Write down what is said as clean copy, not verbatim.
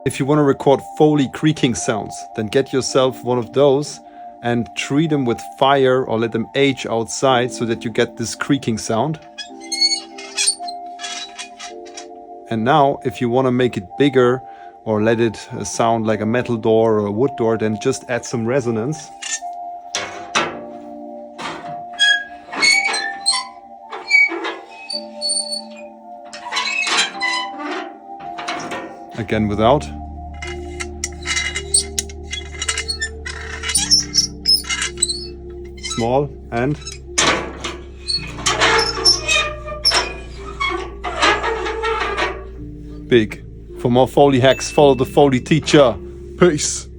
If you want to record Foley creaking sounds, then get yourself one of those and treat them with fire or let them age outside so that you get this creaking sound. And now, if you want to make it bigger or let it sound like a metal door or a wood door, then just add some resonance. Again without. Small and big. For more Foley hacks, follow the Foley teacher. Peace.